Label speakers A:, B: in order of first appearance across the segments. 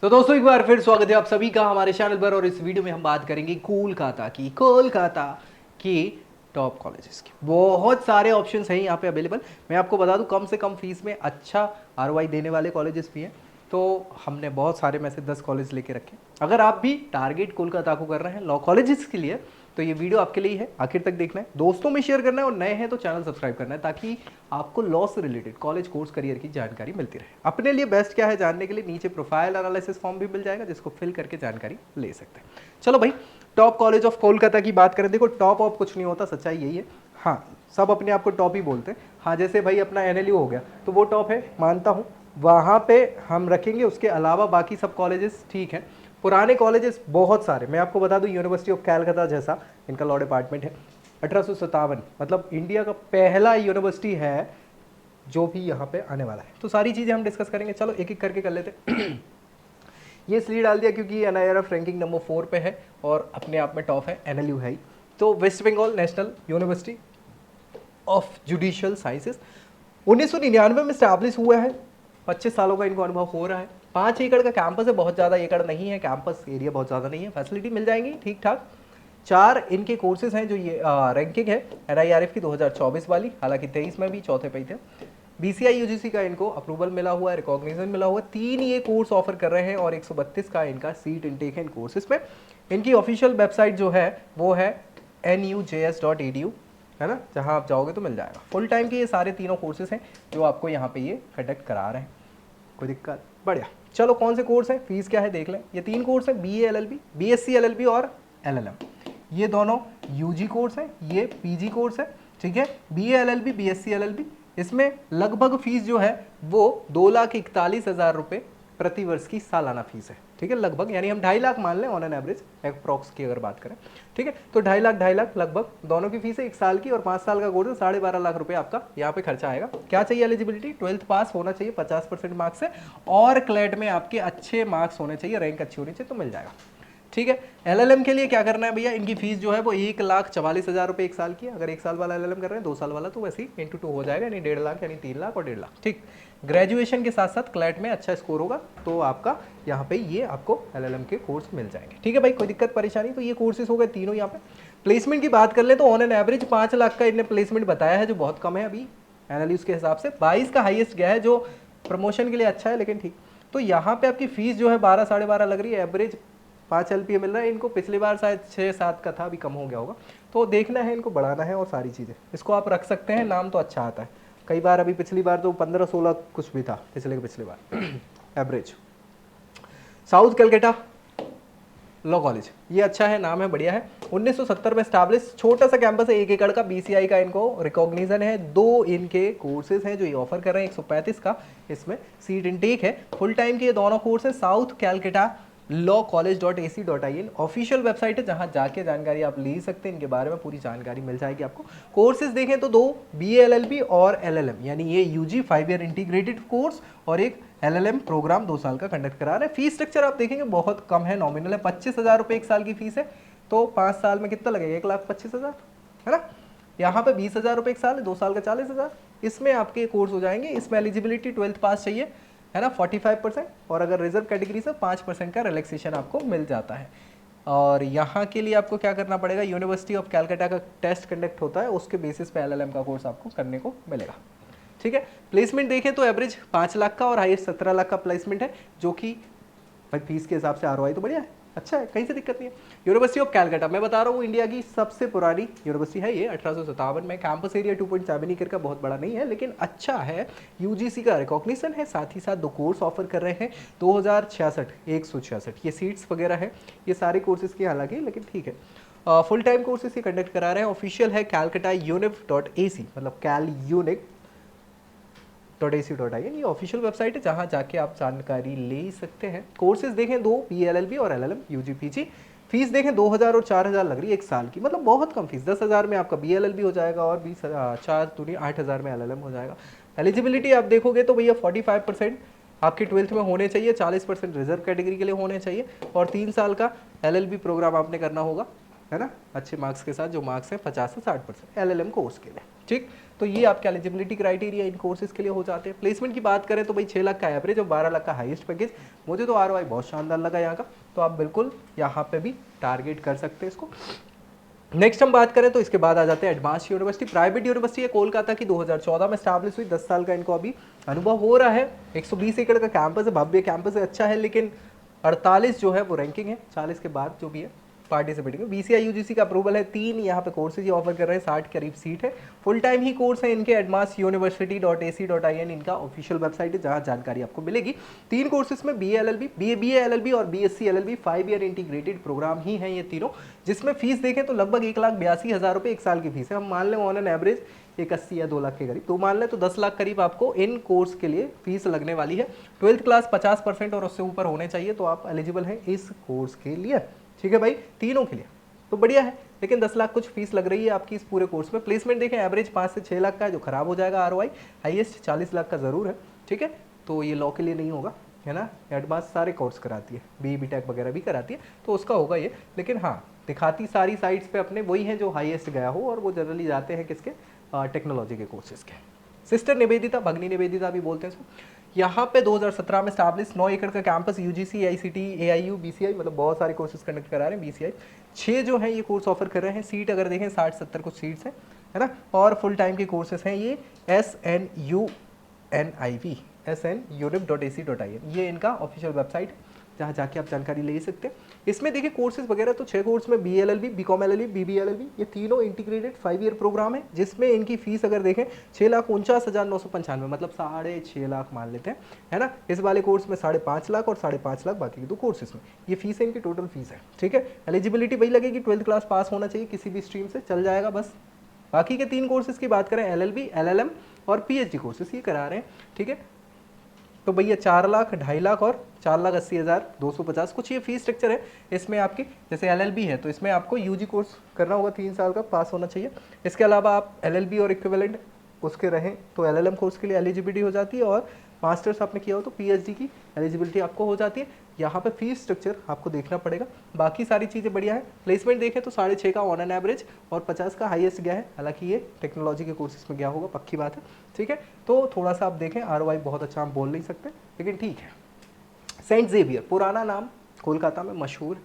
A: तो दोस्तों एक बार फिर स्वागत है आप सभी का हमारे चैनल पर। और इस वीडियो में हम बात करेंगे कोलकाता की टॉप कॉलेजेस की। बहुत सारे ऑप्शंस हैं यहाँ पे अवेलेबल। मैं आपको बता दूं कम से कम फीस में अच्छा आरओआई देने वाले कॉलेजेस भी हैं। तो हमने बहुत सारे में से 10 कॉलेज लेके रखे। अगर आप भी टारगेट कोलकाता को कर रहे हैं लॉ कॉलेजेस के लिए तो ये वीडियो आपके लिए है, आखिर तक देखना है, दोस्तों में शेयर करना है और नए हैं तो चैनल सब्सक्राइब करना है ताकि आपको लॉ से रिलेटेड कॉलेज कोर्स करियर की जानकारी मिलती रहे। अपने लिए बेस्ट क्या है जानने के लिए नीचे प्रोफाइल एनालिसिस फॉर्म भी मिल जाएगा जिसको फिल करके जानकारी ले सकते हैं। चलो भाई, टॉप कॉलेज ऑफ कोलकाता की बात करें। देखो टॉप ऑफ कुछ नहीं होता, सच्चाई यही है। हाँ, सब अपने आप को टॉप ही बोलते हैं। हाँ, जैसे भाई अपना एनएलयू हो गया तो वो टॉप है, मानता हूँ, वहाँ पे हम रखेंगे। उसके अलावा बाकी सब कॉलेजेस ठीक है। पुराने कॉलेजेस बहुत सारे मैं आपको बता दूं, यूनिवर्सिटी ऑफ कैलकाटा जैसा इनका लॉ डिपार्टमेंट है। 1857 मतलब इंडिया का पहला यूनिवर्सिटी है जो भी यहाँ पे आने वाला है। तो सारी चीज़ें हम डिस्कस करेंगे। चलो एक एक करके कर लेते हैं। ये इसलिए डाल दिया क्योंकि एनआईआरएफ रैंकिंग नंबर 4 पे है और अपने आप में टॉप है, एनएलयू है ही। तो West Bengal National University of Judicial Sciences 1999 में स्टैब्लिश हुआ है। 25 सालों का इनको अनुभव हो रहा है। 5 एकड़ का कैंपस है, बहुत ज़्यादा एकड़ नहीं है, कैंपस एरिया बहुत ज़्यादा नहीं है, फैसिलिटी मिल जाएंगी ठीक ठाक। 4 इनके कोर्सेज हैं जो ये रैंकिंग है एनआईआरएफ की 2024 वाली, हालांकि 23 में भी चौथे पे ही थे। बीसीआई यूजीसी का इनको अप्रूवल मिला हुआ है, रिकॉग्निशन मिला हुआ है। 3 ये कोर्स ऑफर कर रहे हैं और 132 का इनका सीट इनटेक है इन कोर्सेज में। इनकी ऑफिशियल वेबसाइट जो है वो है nujs.edu, है ना, जहां आप जाओगे तो मिल जाएगा। फुल टाइम के ये सारे तीनों कोर्सेज हैं जो आपको यहाँ पे ये कंडक्ट करा रहे हैं। कोई दिक्कत? बढ़िया। चलो कौन से कोर्स है, फीस क्या है देख लें। ये 3 कोर्स है, बीए एलएलबी, बीएससी एलएलबी और एलएलएम। ये दोनों यूजी कोर्स है, ये पीजी कोर्स है, ठीक है। बीए एलएलबी, बीएससी एलएलबी, इसमें लगभग फीस जो है वो 2,41,000 रुपये प्रति वर्ष की सालाना फीस है, ठीक है। लगभग यानी हम 2.5 लाख मान लें ऑन एन एवरेज, अप्रॉक्स की अगर बात करें, ठीक है। तो 2.5 लाख लगभग दोनों की फीस है। 1 साल की और 5 साल का कोर्स है। 12.5 लाख रुपए आपका यहाँ पे खर्चा आएगा। क्या चाहिए एलिजिबिलिटी? 12th पास होना चाहिए 50% मार्क्स से और क्लेट में आपके अच्छे मार्क्स होने चाहिए, रैंक अच्छी होनी चाहिए तो मिल जाएगा, ठीक है। एलएलएम के लिए क्या करना है भैया, इनकी फीस जो है वो 1,44,000 रुपये 1 साल की। अगर 1 साल वाला एलएलएम कर रहे हैं, 2 साल वाला तो वैसे ही इंटू 2 हो जाएगा, यानी 1.5 लाख, यानी 3 लाख और 1.5 लाख, ठीक। ग्रेजुएशन के साथ साथ क्लैट में अच्छा स्कोर होगा तो आपका यहाँ पे ये आपको एलएलएम के कोर्स मिल जाएंगे, ठीक है भाई। कोई दिक्कत परेशानी? तो ये कोर्सेज हो गए तीनों। यहाँ पे प्लेसमेंट की बात कर ले तो ऑन एन एवरेज 5 लाख का इन्हें प्लेसमेंट बताया है, जो बहुत कम है अभी एनालिस्ट के हिसाब से। 22 का हाईएस्ट गया है जो प्रमोशन के लिए अच्छा है, लेकिन ठीक। तो यहाँ पे आपकी फीस जो है 12 साढ़े 12 लग रही है। एवरेज 5 एलपीए मिल रहा है इनको, पिछली बार शायद 6-7 का था, अभी कम हो गया होगा। तो देखना है, इनको बढ़ाना है और सारी चीज़ें। इसको आप रख सकते हैं, नाम तो अच्छा आता है। कई बार अभी पिछली बार तो 15-16 कुछ भी था पिछली बार average. South Calcutta law college, ये अच्छा है, नाम है, बढ़िया है। 1970 में स्टैब्लिश, छोटा सा कैंपस है, 1 एकड़ का। बीसीआई का इनको रिकॉग्निशन है। 2 इनके कोर्सेज हैं जो ये ऑफर कर रहे हैं, 135 का इसमें सीट इनटेक है। फुल टाइम के ये दोनों कोर्स है। South Calcutta lawcollege.ac.in official website है जहां जाके जानकारी आप ले सकते हैं, इनके बारे में पूरी जानकारी मिल जाएगी आपको। कोर्सेज देखें तो 2 बीए एलएलबी और एलएलएम, यानी ये यूजी 5 ईयर इंटीग्रेटेड कोर्स और एक एलएलएम प्रोग्राम 2 साल का कंडक्ट करा रहे हैं। फीस स्ट्रक्चर आप देखेंगे बहुत कम है, नॉमिनल है। 25,000 रुपये 1 साल की फीस है, तो 5 साल में कितना लगेगा? 1,25,000, है ना। यहाँ पे 20,000 रुपये 1 साल है, 2 साल का 40,000। इसमें आपके कोर्स हो जाएंगे। इसमें एलिजिबिलिटी 12th पास चाहिए, है ना, 45%। और अगर रिजर्व कैटेगरी से 5% का रिलैक्सेशन आपको मिल जाता है। और यहाँ के लिए आपको क्या करना पड़ेगा, यूनिवर्सिटी ऑफ कैलकाटा का टेस्ट कंडक्ट होता है, उसके बेसिस पे एलएलएम का कोर्स आपको करने को मिलेगा, ठीक है। प्लेसमेंट देखें तो एवरेज 5 लाख का और हाईएस्ट 17 लाख का प्लेसमेंट है, जो कि भाई फीस के हिसाब से आरओआई तो बढ़िया है, अच्छा है, कहीं से दिक्कत नहीं है। यूनिवर्सिटी ऑफ कैलकाटा मैं बता रहा हूँ इंडिया की सबसे पुरानी यूनिवर्सिटी है ये, 1857 में। कैंपस एरिया 2.7 एकड़ का, बहुत बड़ा नहीं है लेकिन अच्छा है। यूजीसी का रिकॉग्निशन है, साथ ही साथ 2 कोर्स ऑफर कर रहे हैं। 166 ये सीट्स वगैरह है, ये सारे कोर्सेज की हालांकि, लेकिन ठीक है। फुल टाइम कोर्सेज ही कंडक्ट करा रहे हैं। ऑफिशियल है कैलकाटा यूनिव.ac, मतलब कैल यूनिक .ac.in, ये ऑफिशियल वेबसाइट है जहां जाके आप जानकारी ले सकते हैं। कोर्सेज देखें 2 बीएलएलबी और एलएलएम यूजी पीजी। फीस देखें 2,000 और 4,000 लग रही है 1 साल की, मतलब बहुत कम फीस। 10,000 में आपका बीएलएलबी हो जाएगा और 8,000 में एलएलएम हो जाएगा। एलिजिबिलिटी आप देखोगे तो भैया 45% आपके 12th में होने चाहिए, 40% रिजर्व कैटेगरी के लिए होने चाहिए और 3 साल का एलएलबी प्रोग्राम आपने करना होगा, है ना, अच्छे मार्क्स के साथ, जो मार्क्स हैं 50 से 60% LLM कोर्स के लिए। ठीक, तो ये आपके एलिजिबिलिटी क्राइटेरिया इन कोर्सेज के लिए हो जाते हैं। प्लेसमेंट की बात करें तो भाई 6 लाख का एवरेज और 12 लाख का हाईएस्ट पैकेज, मुझे तो ROI बहुत शानदार लगा यहाँ का, तो आप बिल्कुल यहाँ पे भी टारगेट कर सकते हैं इसको। नेक्स्ट हम बात करें तो इसके बाद आ जाते हैं एडवांस यूनिवर्सिटी। प्राइवेट यूनिवर्सिटी है कोलकाता की, 2014 में स्टैब्लिश हुई, 10 साल का इनको अभी अनुभव हो रहा है। 120 एकड़ का कैंपस है, भव्य कैंपस है, अच्छा है, लेकिन 48 जो है वो रैंकिंग है, 40 के बाद जो भी है पार्टिसिपेटिंग में। BCI UGC का अप्रूवल है, 3 यहाँ पे कोर्सेज ही ऑफर कर रहे हैं, 60 के करीब सीट है, फुल टाइम ही कोर्स है इनके। advanceduniversity.ac.in इनका ऑफिशियल वेबसाइट है जहाँ जानकारी आपको मिलेगी। 3 कोर्सेज में BA LLB और BSc LLB 5 year integrated programme ही हैं ये तीनों, जिसमें फीस देखें तो लगभग 1,82,000 रुपये 1 साल की फीस है। हम मान लें ऑन एन एवरेज 1,80 या 2 लाख के करीब, तो मान लें तो 10 लाख करीब आपको इन कोर्स के लिए फीस लगने वाली है। 12th क्लास 50% और उससे ऊपर होने चाहिए, तो आप एलिजिबल हैं इस कोर्स के लिए। ठीक है भाई, तीनों के लिए तो बढ़िया है, लेकिन 10 लाख कुछ फीस लग रही है आपकी इस पूरे कोर्स में। प्लेसमेंट देखें एवरेज 5 से 6 लाख का है, जो खराब हो जाएगा ROI। हाईएस्ट 40 लाख का ज़रूर है। ठीक है, तो ये लॉ के लिए नहीं होगा, है ना, एडवांस सारे कोर्स कराती है, BTech वगैरह भी कराती है, तो उसका होगा ये। लेकिन हाँ, दिखाती सारी साइट्स पे अपने वही हैं जो हाईएस्ट गया हो, और वो जनरली जाते हैं किसके, टेक्नोलॉजी के कोर्सेज के। सिस्टर निवेदिता, भगनी निवेदिता भी बोलते हैं इसको। यहाँ पे 2017 में स्टैब्लिश 9 एकड़ का campus, UGC ICT AIU BCI, मतलब बहुत सारे कोर्सेज कंडक्ट करा रहे हैं। BCI 6 जो हैं ये कोर्स ऑफर कर रहे हैं। सीट अगर देखें 60-70 कुछ सीट्स हैं, है ना, और फुल टाइम के कोर्सेज हैं ये। SNUNIV.ac.in ये इनका ऑफिशियल वेबसाइट है, जहाँ जाके आप जानकारी ले सकते हैं। इसमें देखिए कोर्सेज वगैरह तो 6 कोर्स में BA LLB, BCom LLB, BB LLB, ये तीनों इंटीग्रेटेड 5 ईयर प्रोग्राम है, जिसमें इनकी फीस अगर देखें 6,49,995, मतलब 6.5 लाख मान लेते हैं, है ना। इस वाले कोर्स में 5.5 लाख और 5.5 लाख बाकी के 2 कोर्सेज में, ये फीस है इनकी, टोटल फीस है। ठीक है, एलिजिबिलिटी वही लगेगी, 12th क्लास पास होना चाहिए किसी भी स्ट्रीम से, चल जाएगा बस। बाकी के 3 कोर्सेज की बात करें, LLB, LLM और PhD कोर्सेज ये करा रहे हैं। ठीक है, तो भैया 4 लाख, 2.5 लाख और 4,80,250 कुछ ये फीस स्ट्रक्चर है। इसमें आपकी जैसे LLB है तो इसमें आपको UG कोर्स करना होगा, 3 साल का पास होना चाहिए। इसके अलावा आप LLB और इक्विवेलेंट उसके रहें तो LLM कोर्स के लिए एलिजिबिलिटी हो जाती है, और मास्टर्स आपने किया हो तो PhD की एलिजिबिलिटी आपको हो जाती है। यहाँ पे फीस स्ट्रक्चर आपको देखना पड़ेगा, बाकी सारी चीज़ें बढ़िया है। प्लेसमेंट देखें तो 6.5 का ऑन एन एवरेज और 50 का हाईएस्ट गया है, हालांकि ये टेक्नोलॉजी के कोर्सेज में गया होगा, पक्की बात है। ठीक है, तो थोड़ा सा आप देखें, ROI बहुत अच्छा हम बोल नहीं सकते, लेकिन ठीक है। सेंट जेवियर, पुराना नाम, कोलकाता में मशहूर,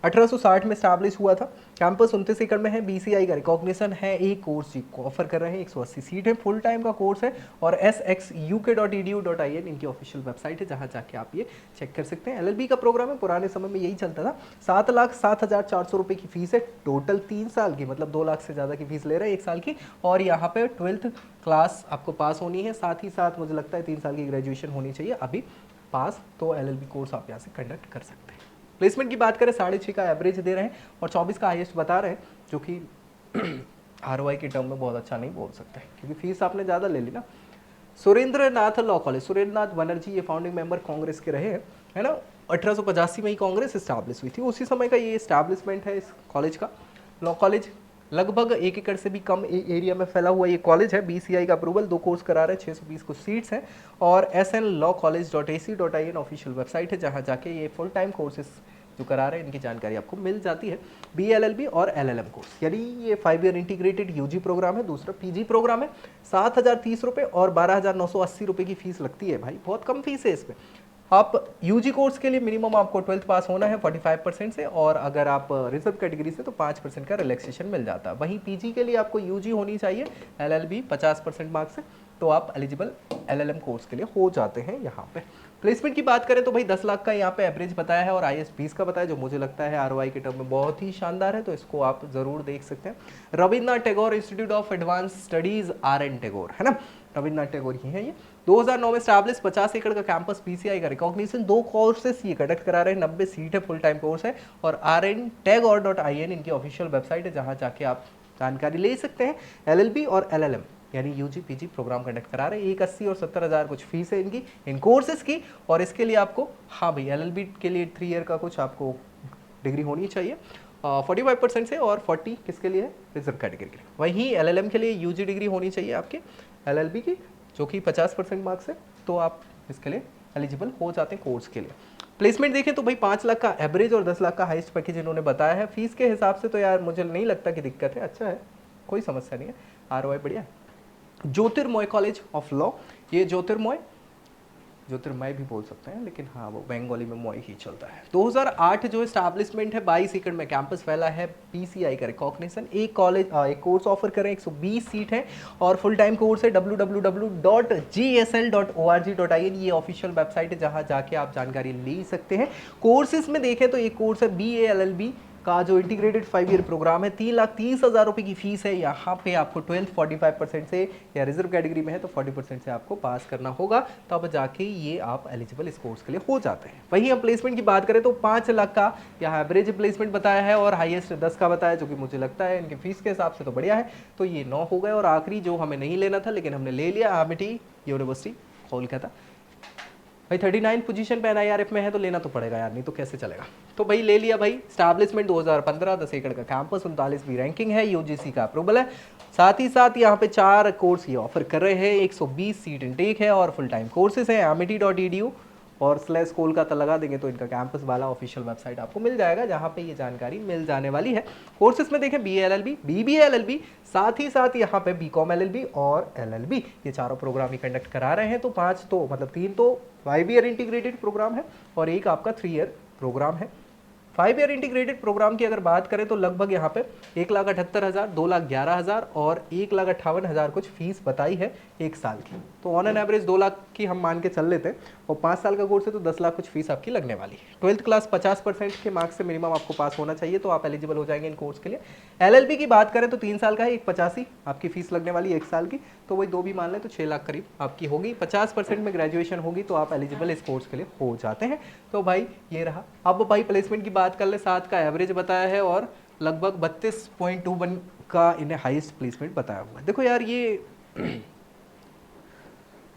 A: 1860 में स्टैब्लिश हुआ था। कैंपस 29 एकड़ में है। BCI का रिकॉग्निशन है, एक कोर्स जी को ऑफर कर रहे हैं, 180 सीट है, फुल टाइम का कोर्स है, और sxuk.edu.in इनकी ऑफिशियल वेबसाइट है, जहां जाके आप ये चेक कर सकते हैं। LLB का प्रोग्राम है, पुराने समय में यही चलता था। 7,07,400 रुपये की फीस है, टोटल 3 साल की, मतलब 2 लाख से ज़्यादा की फीस ले रहे हैं 1 साल की, और यहाँ पे 12th क्लास आपको पास होनी है, साथ ही साथ मुझे लगता है 3 साल की ग्रेजुएशन होनी चाहिए अभी पास, तो LLB कोर्स आप यहाँ से कंडक्ट कर सकते हैं। प्लेसमेंट की बात करें 6.5 का एवरेज दे रहे हैं और 24 का हाईएस्ट बता रहे हैं, जो कि ROI के टर्म में बहुत अच्छा नहीं बोल सकते, क्योंकि फीस आपने ज़्यादा ले ली ना। सुरेंद्र नाथ लॉ कॉलेज, सुरेंद्र नाथ बनर्जी ये फाउंडिंग मेंबर कांग्रेस के रहे हैं, है ना। 1885 में ही कांग्रेस इस्टेब्लिश हुई थी, उसी समय का ये इस्टेब्लिशमेंट है इस कॉलेज का। लॉ कॉलेज लगभग 1 एकड़ से भी कम एरिया में फैला हुआ ये कॉलेज है। BCI का अप्रूवल, 2 कोर्स करा रहे हैं, 620 कुछ सीट्स हैं, और snlawcollege.ac.in ऑफिशियल वेबसाइट है, जहां जाके ये फुल टाइम कोर्सेज जो करा रहे हैं इनकी जानकारी आपको मिल जाती है। BA LLB और LLM कोर्स, यानी ये 5 ईयर इंटीग्रेटेड UG प्रोग्राम है, दूसरा PG प्रोग्राम है। 7,030 रुपये और 12,980 रुपये की फीस लगती है भाई, बहुत कम फीस है इसमें। आप UG कोर्स के लिए मिनिमम आपको 12th पास होना है 45% से, और अगर आप रिजर्व कैटेगरी से तो 5% का रिलैक्सेशन मिल जाता है। वहीं PG के लिए आपको UG होनी चाहिए, LLB 50% मार्क्स से, तो आप एलिजिबल LLM कोर्स के लिए हो जाते हैं यहाँ पे। प्लेसमेंट की बात करें तो भाई 10 लाख का यहाँ पे एवरेज बताया है, और IS 20 का बताया, जो मुझे लगता है ROI के टर्म में बहुत ही शानदार है, तो इसको आप जरूर देख सकते हैं। Rabindranath Tagore institute of advance studies RN Tagore, है ना, रविन्द्रनाथ टैगोर ही है ये। 2009 में स्टैब्लिश, 50 एकड़ का कैंपस, BCI का रिकॉग्निशन, 2 कोर्सेस ये कंडक्ट करा रहे हैं, 90 सीट है, फुल टाइम कोर्स है, और rntagore.in इनकी ऑफिशियल वेबसाइट है, जहाँ जाके आप जानकारी ले सकते हैं। LLB और LLM यानी UG PG प्रोग्राम कंडक्ट करा रहे हैं। 1,80 और 70,000 कुछ फीस है इनकी इन कोर्सेज की, और इसके लिए आपको, हाँ भाई LLB के लिए 3 ईयर का कुछ आपको डिग्री होनी चाहिए 45% से, और 40 किसके लिए है, रिजर्व कैटेगरी के लिए। वहीं LLM के लिए UG डिग्री होनी चाहिए आपकी LLB की, जो कि 50% मार्क्स है, तो आप इसके लिए एलिजिबल हो जाते हैं कोर्स के लिए। प्लेसमेंट देखें तो भाई 5 लाख का एवरेज और 10 लाख का हाईएस्ट पैकेज इन्होंने बताया है। फीस के हिसाब से तो यार मुझे नहीं लगता कि दिक्कत है, अच्छा है, कोई समस्या नहीं है, ROI बढ़िया है। ज्योतिर्मय कॉलेज ऑफ लॉ, ये ज्योतिर्मय भी बोल सकते हैं, लेकिन हाँ वो बंगाली में मॉय ही चलता है। 2008 जो एस्टैब्लिशमेंट है, 22 एकड़ में कैंपस फैला है, PCI का रिकॉग्निशन, एक कोर्स ऑफर करें, 120 सीट है और फुल टाइम कोर्स है। www.gsl.org.in ये ऑफिशियल वेबसाइट है जहाँ जाके आप जानकारी ले सकते हैं। कोर्सेज में देखें तो एक कोर्स है BA LLB का जो इंटीग्रेटेड 5 ईयर प्रोग्राम है, 3,30,000 रुपये की फीस है। यहाँ पे आपको 12th 45% से, या रिजर्व कैटेगरी में है तो 40% से आपको पास करना होगा, तब जाके ये आप एलिजिबल इस कोर्स के लिए हो जाते हैं। वहीं हम प्लेसमेंट की बात करें तो 5 लाख का यहाँ एवरेज प्लेसमेंट बताया है और हाईएस्ट 10 का बताया, जो कि मुझे लगता है इनकी फीस के हिसाब से तो बढ़िया है। तो ये 9 हो गए और आखिरी जो हमें नहीं लेना था लेकिन हमने ले लिया, एमिटी यूनिवर्सिटी कोलकाता। भाई 39 पोजीशन पे NIRF में है तो लेना तो पड़ेगा यार, नहीं तो कैसे चलेगा। तो भाई ले लिया भाई। स्टैब्लिशमेंट 2015, 10 एकड़ का कैंपस, 39वीं रैंकिंग है, UGC का अप्रूवल है। साथ ही साथ यहाँ पे 4 कोर्स ये ऑफर कर रहे हैं, 120 सीट इनटेक है और फुल टाइम कोर्सेज है। amity.edu और / कोलकाता लगा देंगे तो इनका कैंपस वाला ऑफिशियल वेबसाइट आपको मिल जाएगा, जहाँ पे ये जानकारी मिल जाने वाली है। कोर्सेज में देखें BA LLB, BBA LLB, साथ ही साथ यहाँ पे BCom LLB और LLB, ये चारों प्रोग्राम ही कंडक्ट करा रहे हैं। तो 3 तो 5 ईयर इंटीग्रेटेड प्रोग्राम है और एक आपका 3 ईयर प्रोग्राम है। 5 ईयर इंटीग्रेटेड प्रोग्राम की अगर बात करें तो लगभग यहाँ पे 1,78,000, 2,11,000 और 1,58,000 कुछ फीस बताई है एक साल की। तो ऑन एन एवरेज 2 लाख की हम मान के चल लेते हैं और 5 साल का कोर्स है तो 10 लाख कुछ फीस आपकी लगने वाली है। 12th क्लास 50% के मार्क्स से मिनिमम आपको पास होना चाहिए तो आप एलिजिबल हो जाएंगे इन कोर्स के लिए। LLB की बात करें तो 3 साल का है, 1,85 आपकी फीस लगने वाली है एक साल की, तो वही 2 भी मान लें तो 6 लाख करीब आपकी होगी। 50% में ग्रेजुएशन होगी तो आप एलिजिबल इस कोर्स के लिए हो जाते हैं। तो भाई ये रहा। अब भाई प्लेसमेंट की बात कर ले, 7 का एवरेज बताया है और लगभग 32.21 का इन्हें हाईएस्ट प्लेसमेंट बताया हुआ है। देखो यार ये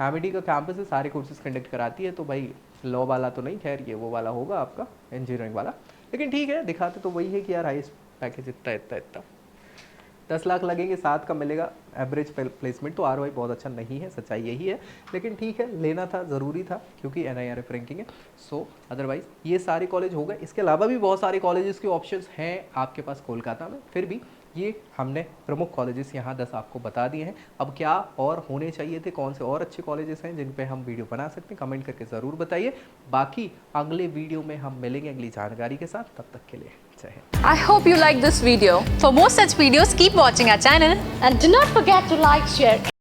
A: एमिटी का कैंपस है, सारे कोर्सेज कंडक्ट कराती है, तो भाई लॉ वाला तो नहीं, खैर ये वो वाला होगा आपका इंजीनियरिंग वाला, लेकिन ठीक है दिखाते तो वही है कि यार हाईएस्ट पैकेज इतना 10 लाख लगेंगे, 7 का मिलेगा एवरेज प्लेसमेंट, तो ROI बहुत अच्छा नहीं है, सच्चाई यही है। लेकिन ठीक है, लेना था, ज़रूरी था, क्योंकि NIRF रैंकिंग है। सो अदरवाइज ये सारे कॉलेज हो गए। इसके अलावा भी बहुत सारे कॉलेजेस के ऑप्शंस हैं आपके पास कोलकाता में, फिर भी ये हमने प्रमुख कॉलेजेस यहाँ 10 आपको बता दिए हैं। अब क्या और होने चाहिए थे, कौन से और अच्छे कॉलेजेस हैं जिन पे हम वीडियो बना सकते हैं, कमेंट करके ज़रूर बताइए। बाकी अगले वीडियो में हम मिलेंगे अगली जानकारी के साथ, तब तक के लिए जय Hind.
B: I hope you like this video. For more such videos, keep watching our channel
C: And do not forget to like, share